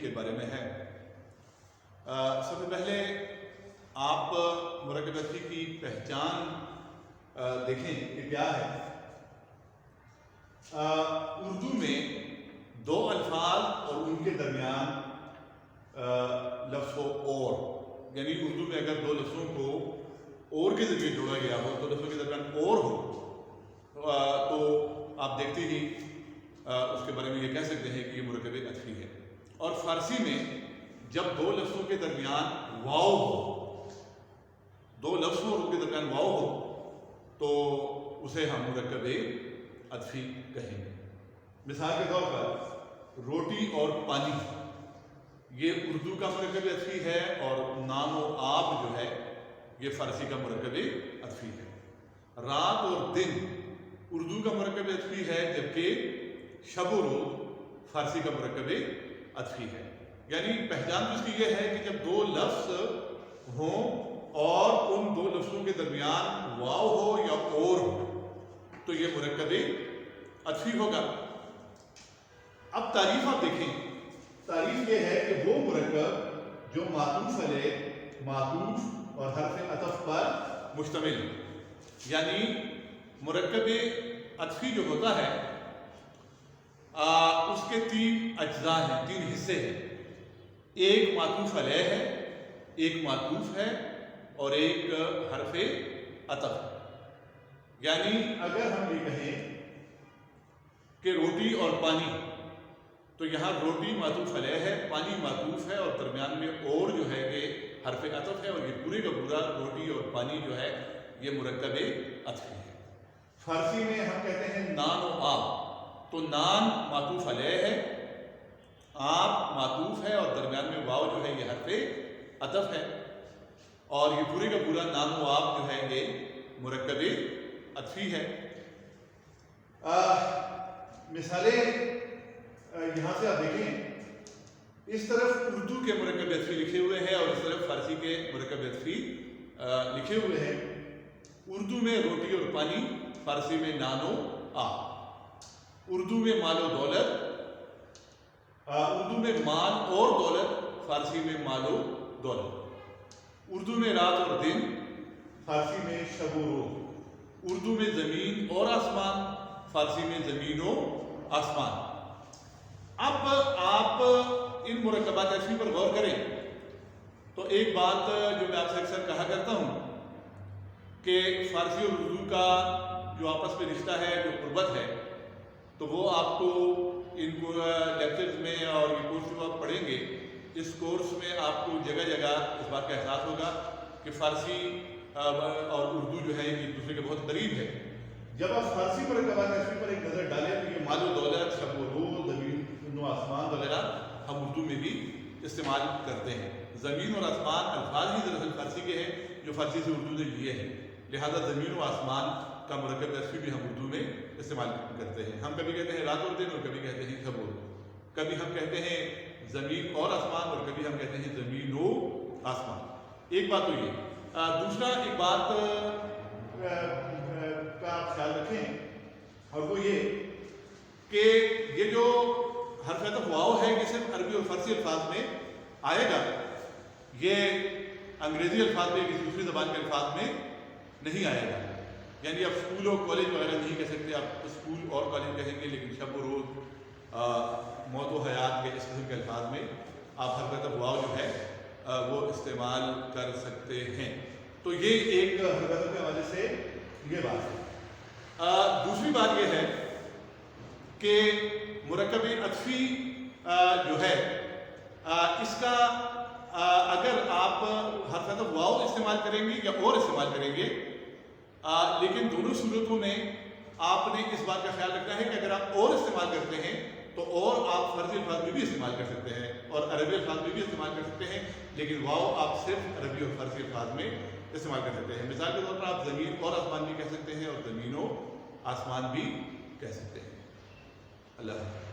کے بارے میں ہے۔ سب سے پہلے آپ مرکب عطفی کی پہچان دیکھیں کہ کیا ہے۔ اردو میں دو الفاظ اور ان کے درمیان لفظ ہو اور، یعنی اردو میں اگر دو لفظوں کو اور کے ذریعے جوڑا گیا ہو، دو لفظوں کے درمیان اور ہو، تو آپ دیکھتے ہی اس کے بارے میں یہ کہہ سکتے ہیں کہ یہ مرکب عطفی ہے۔ اور فارسی میں جب دو لفظوں کے درمیان واو ہو، دو لفظ ہو اور ان کے درمیان واو ہو، تو اسے ہم مرکب عطفی کہیں گے۔ مثال کے طور پر روٹی اور پانی، یہ اردو کا مرکب عطفی ہے، اور نام و آب جو ہے یہ فارسی کا مرکب عطفی ہے۔ رات اور دن اردو کا مرکب عطفی ہے، جبکہ شب و روز فارسی کا مرکب عطفی ہے۔ یعنی پہچان تو اس کی یہ ہے کہ جب دو لفظ ہوں اور ان دو لفظوں کے درمیان واو ہو یا اور ہو، تو یہ مرکب عطفی ہوگا۔ اب تعریف آپ دیکھیں، تعریف یہ ہے کہ وہ مرکب جو معطوف علیہ، معطوف اور حرف عطف پر مشتمل ہے۔ یعنی مرکب عطفی جو ہوتا ہے اس کے تین اجزاء ہیں، تین حصے ہیں۔ ایک معطوف علیہ ہے، ایک معطوف ہے، اور ایک حرف عطف ہے۔ یعنی اگر ہم یہ کہیں کہ روٹی اور پانی، تو یہاں روٹی معطوف علیہ ہے، پانی معطوف ہے، اور درمیان میں اور جو ہے یہ حرف عطف ہے، اور یہ پورے کا پورا روٹی اور پانی جو ہے یہ مرکب عطفی ہے۔ فارسی میں ہم کہتے ہیں نان و آب، تو نان معطوف علیہ ہے، آب معطوف ہے، اور درمیان میں واو جو ہے یہ حرف عطف ہے، اور یہ پورے کا پورا نان و آب جو ہے یہ مرکب عطفی ہے۔ مثالیں یہاں سے آپ دیکھیں، اس طرف اردو کے مرکب عطفی لکھے ہوئے ہیں اور اس طرف فارسی کے مرکب عطفی لکھے ہوئے ہیں۔ اردو میں روٹی اور پانی، فارسی میں نان و آب۔ اردو میں مال و دولت، اردو میں مال اور دولت، فارسی میں مال و دولت۔ اردو میں رات اور دن، فارسی میں شب و روز۔ اردو میں زمین اور آسمان، فارسی میں زمین و آسمان۔ اب آپ ان مرکبات عطفی پر غور کریں تو ایک بات جو میں آپ سے اکثر کہا کرتا ہوں کہ فارسی اور اردو کا جو آپس میں رشتہ ہے، جو قربت ہے، تو وہ آپ کو ان کو لیکچرز میں اور یہ کورس جو آپ پڑھیں گے، اس کورس میں آپ کو جگہ جگہ اس بات کا احساس ہوگا کہ فارسی اور اردو جو ہے ایک دوسرے کے بہت قریب ہے۔ جب آپ فارسی مرکبات عطفی پر ایک نظر ڈالیں تو یہ مال و دولت، شب و روز، زمین و آسمان وغیرہ ہم اردو میں بھی استعمال کرتے ہیں۔ زمین اور آسمان الفاظ ہی دراصل فارسی کے ہیں جو فارسی سے اردو نے لیے ہیں، لہذا زمین و آسمان کا مرکب عطفی بھی ہم اردو میں استعمال کرتے ہیں۔ ہم کبھی کہتے ہیں رات اور دن، اور کبھی کہتے ہیں شب و روز، کبھی ہم کہتے ہیں زمین اور آسمان، اور کبھی ہم کہتے ہیں زمین و آسمان۔ ایک بات تو یہ۔ دوسرا ایک بات کا آپ خیال رکھیں، اور وہ یہ کہ یہ جو حرف عطف واو ہے یہ صرف عربی اور فارسی الفاظ میں آئے گا، یہ انگریزی الفاظ میں، کسی دوسری زبان کے الفاظ میں نہیں آئے گا۔ یعنی آپ اسکول اور کالج وغیرہ نہیں کہہ سکتے، آپ اسکول اور کالج کہیں گے، لیکن شب و روز، موت و حیات کے اس قسم کے الفاظ میں آپ حرف عطف واو جو ہے وہ استعمال کر سکتے ہیں۔ تو یہ ایک حرف عطف کے حوالے سے یہ بات ہے۔ دوسری بات یہ ہے کہ مرکب عطفی جو ہے اس کا اگر آپ حرف عطف واو استعمال کریں گے یا اور استعمال کریں گے، لیکن دونوں صورتوں میں آپ نے اس بات کا خیال رکھنا ہے کہ اگر آپ اور استعمال کرتے ہیں تو اور آپ فارسی الفاظ میں بھی استعمال کر سکتے ہیں اور عربی الفاظ میں بھی استعمال کر سکتے ہیں، لیکن واو آپ صرف عربی اور فارسی الفاظ میں استعمال کر سکتے ہیں۔ مثال کے طور پر آپ زمین اور آسمان بھی کہہ سکتے ہیں اور زمین و آسمان بھی کہہ سکتے ہیں۔ اللہ حافظ۔